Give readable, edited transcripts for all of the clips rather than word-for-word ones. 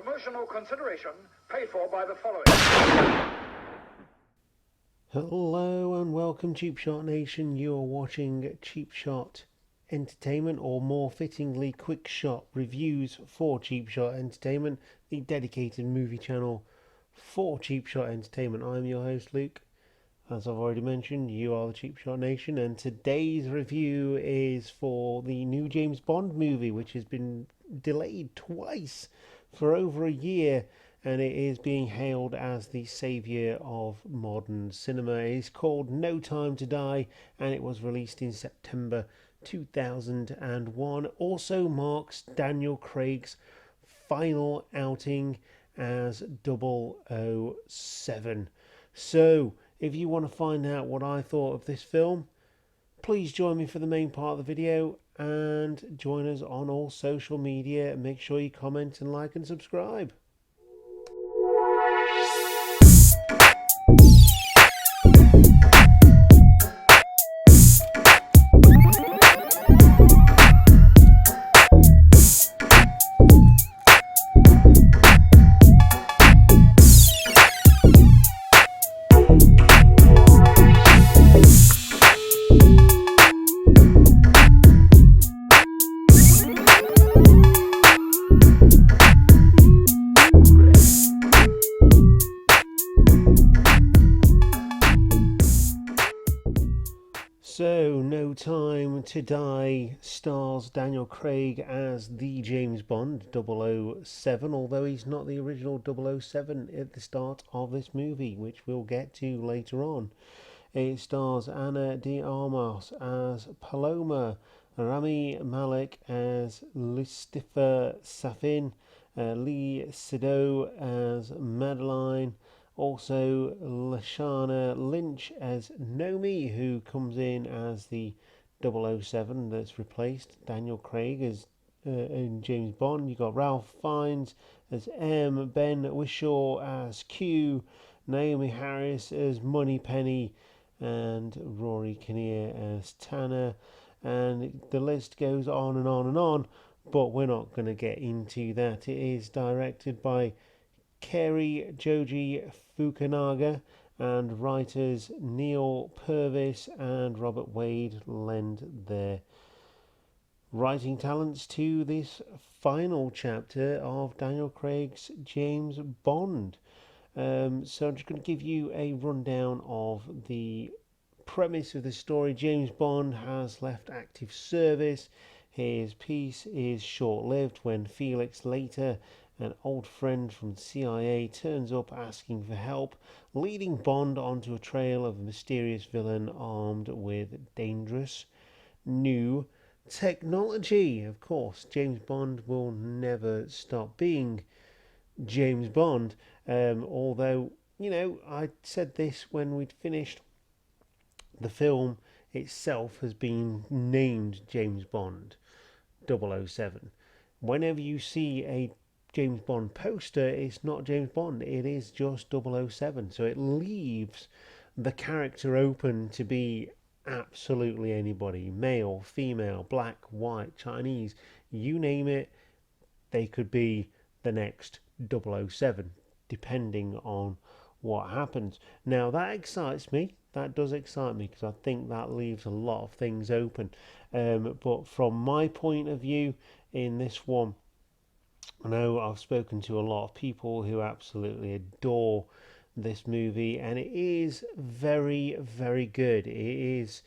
Promotional consideration paid for by the following. Hello and welcome, Cheap Shot Nation. You are watching Cheap Shot Entertainment, or more fittingly, Quick Shot Reviews for Cheap Shot Entertainment, the dedicated movie channel for Cheap Shot Entertainment. I'm your host, Luke. As I've already mentioned, you are the Cheap Shot Nation, and today's review is for the new James Bond movie, which has been delayed twice for over a year, and it is being hailed as the saviour of modern cinema. It is called No Time to Die, and it was released in September 2001. Also marks Daniel Craig's final outing as 007. So, if you want to find out what I thought of this film, please join me for the main part of the video and join us on all social media. Make sure you comment and like and subscribe. So, No Time to Die stars Daniel Craig as the James Bond 007, although he's not the original 007 at the start of this movie, which we'll get to later on. It stars Ana de Armas as Paloma, Rami Malek as Lucifer Safin, Lee Sado as Madeline, also Lashana Lynch as Nomi, who comes in as the 007 that's replaced Daniel Craig as in James Bond. You got Ralph Fiennes as M, Ben Whishaw as Q, Naomi Harris as Moneypenny, and Rory Kinnear as Tanner, and the list goes on and on and on, but we're not going to get into that. It is directed by Kerry Joji Fukunaga, and writers Neil Purvis and Robert Wade lend their writing talents to this final chapter of Daniel Craig's James Bond. So I'm just going to give you a rundown of the premise of the story. James Bond has left active service. His peace is short-lived when Felix Leiter, an old friend from the CIA, turns up asking for help, leading Bond onto a trail of a mysterious villain armed with dangerous new technology. Of course, James Bond will never stop being James Bond, although, I said this when we'd finished. The film itself has been named James Bond 007. Whenever you see a James Bond poster, it's not James Bond, it is just 007. So it leaves the character open to be absolutely anybody, male, female, black, white, Chinese, you name it, they could be the next 007, depending on what happens. Now that excites me. That does excite me because I think that leaves a lot of things open. But from my point of view in this one, I know I've spoken to a lot of people who absolutely adore this movie, and it is very, very good. It is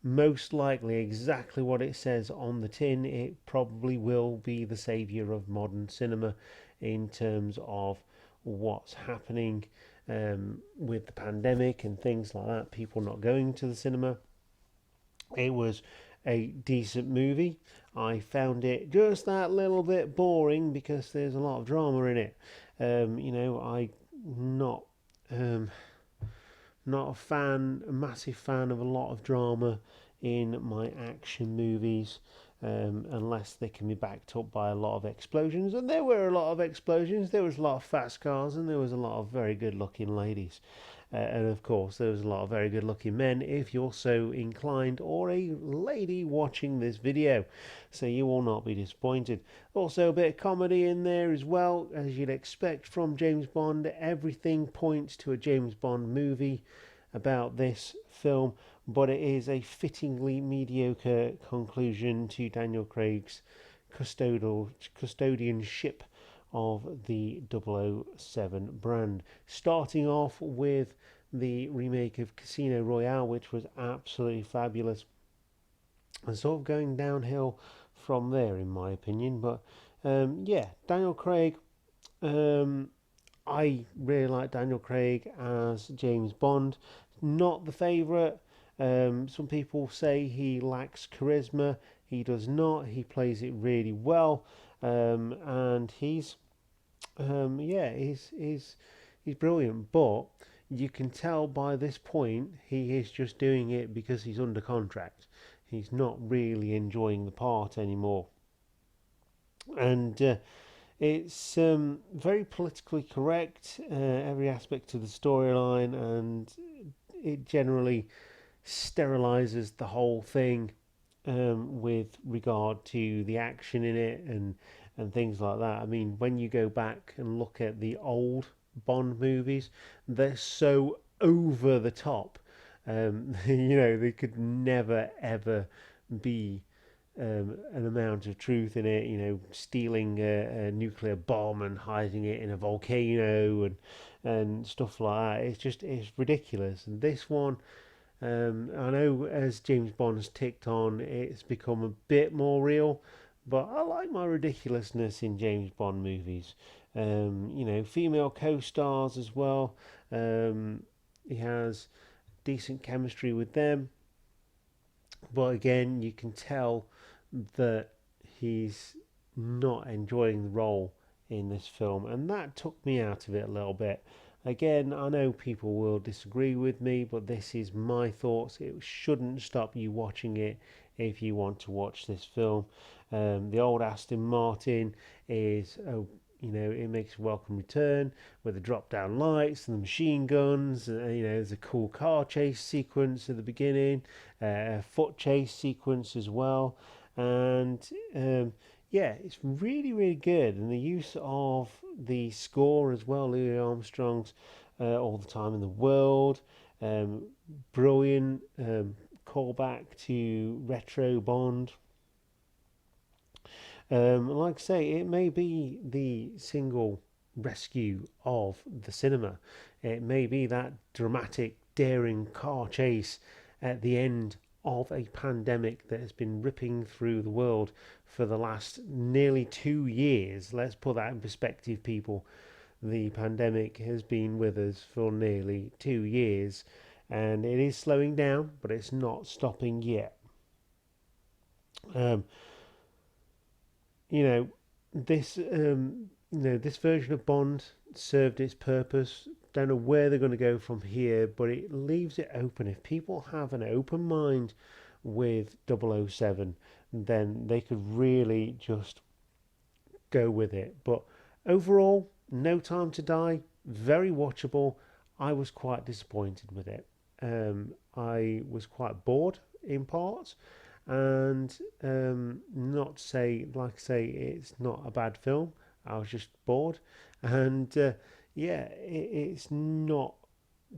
most likely exactly what it says on the tin. It probably will be the saviour of modern cinema in terms of what's happening with the pandemic and things like that, people not going to the cinema. It was a decent movie. I found it just that little bit boring because there's a lot of drama in it. I'm not a massive fan of a lot of drama in my action movies, unless they can be backed up by a lot of explosions. And there were a lot of explosions. There was a lot of fast cars, and there was a lot of very good-looking ladies. And of course, there's a lot of very good looking men if you're so inclined, or a lady watching this video. So you will not be disappointed. Also, a bit of comedy in there as well, as you'd expect from James Bond. Everything points to a James Bond movie about this film, but it is a fittingly mediocre conclusion to Daniel Craig's custodianship of the 007 brand. Starting off with the remake of Casino Royale, which was absolutely fabulous, and sort of going downhill from there, in my opinion. But yeah, Daniel Craig. I really like Daniel Craig as James Bond. Not the favourite. Some people say he lacks charisma. He does not. He plays it really well, and he's brilliant. But you can tell by this point he is just doing it because he's under contract. He's not really enjoying the part anymore, and it's very politically correct, every aspect of the storyline, and it generally sterilizes the whole thing with regard to the action in it and things like that. I mean, when you go back and look at the old Bond movies, they're so over the top. They could never ever be an amount of truth in it. Stealing a nuclear bomb and hiding it in a volcano and stuff like that. It's ridiculous. And this one, I know as James Bond's ticked on, it's become a bit more real. But I like my ridiculousness in James Bond movies. Female co-stars as well. He has decent chemistry with them. But again, you can tell that he's not enjoying the role in this film, and that took me out of it a little bit. Again, I know people will disagree with me, but this is my thoughts. It shouldn't stop you watching it if you want to watch this film. The old Aston Martin is it makes a welcome return with the drop down lights and the machine guns. There's a cool car chase sequence at the beginning, a foot chase sequence as well. And yeah, it's really, really good. And the use of the score as well, Louis Armstrong's All the Time in the World, brilliant callback to retro Bond. Like I say, it may be the single rescue of the cinema. It may be that dramatic, daring car chase at the end of a pandemic that has been ripping through the world for the last nearly 2 years. Let's put that in perspective, people. The pandemic has been with us for nearly 2 years, and it is slowing down, but it's not stopping yet. Um, you know, this version of Bond served its purpose. Don't know where they're going to go from here, but it leaves it open. If people have an open mind with 007, then they could really just go with it. But overall, No Time to Die, very watchable. I was quite disappointed with it. I was quite bored in parts, and not to say, like I say, it's not a bad film. I was just bored, and it's not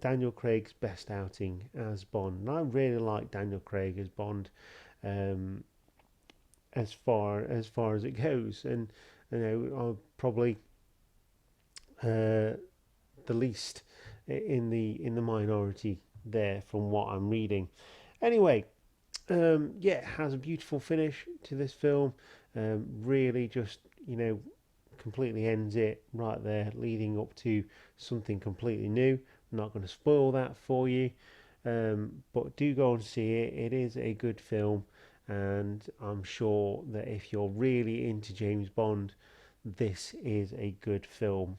Daniel Craig's best outing as Bond. And I really like Daniel Craig as Bond, um, as far as it goes, and I'm probably uh, the least in the minority there from what I'm reading. Anyway, it has a beautiful finish to this film. Really, just completely ends it right there, leading up to something completely new. I'm not going to spoil that for you, but do go and see it. It is a good film, and I'm sure that if you're really into James Bond, this is a good film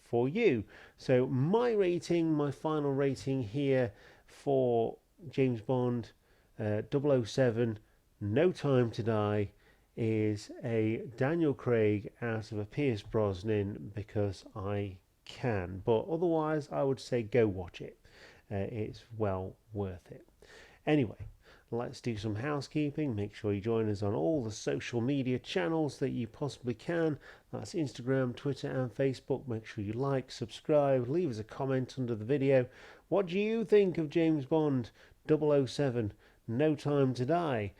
for you. So my final rating here for James Bond 007 No Time to Die is a Daniel Craig out of a Pierce Brosnan, because I can. But otherwise, I would say go watch it. it's well worth it. Anyway, let's do some housekeeping. Make sure you join us on all the social media channels that you possibly can. That's Instagram, Twitter and Facebook. Make sure you like, subscribe, leave us a comment under the video. What do you think of James Bond 007, No Time to Die?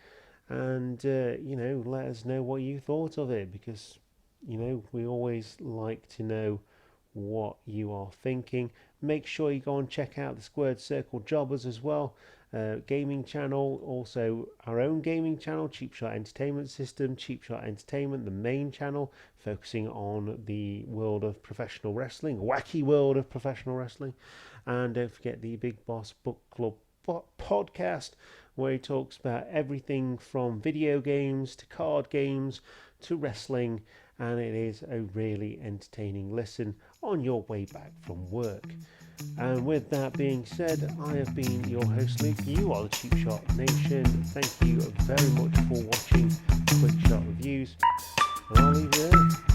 And, let us know what you thought of it, because, we always like to know what you are thinking. Make sure you go and check out the Squared Circle Jobbers as well. Gaming channel, also our own gaming channel, Cheap Shot Entertainment System, Cheap Shot Entertainment, the main channel, focusing on the world of professional wrestling, wacky world of professional wrestling. And don't forget the Big Boss Book Club podcast, where he talks about everything from video games to card games to wrestling, and it is a really entertaining listen on your way back from work. And with that being said, I have been your host Luke. You are the Cheap Shot Nation. Thank you very much for watching Quick Shot Reviews, and I'll leave you there.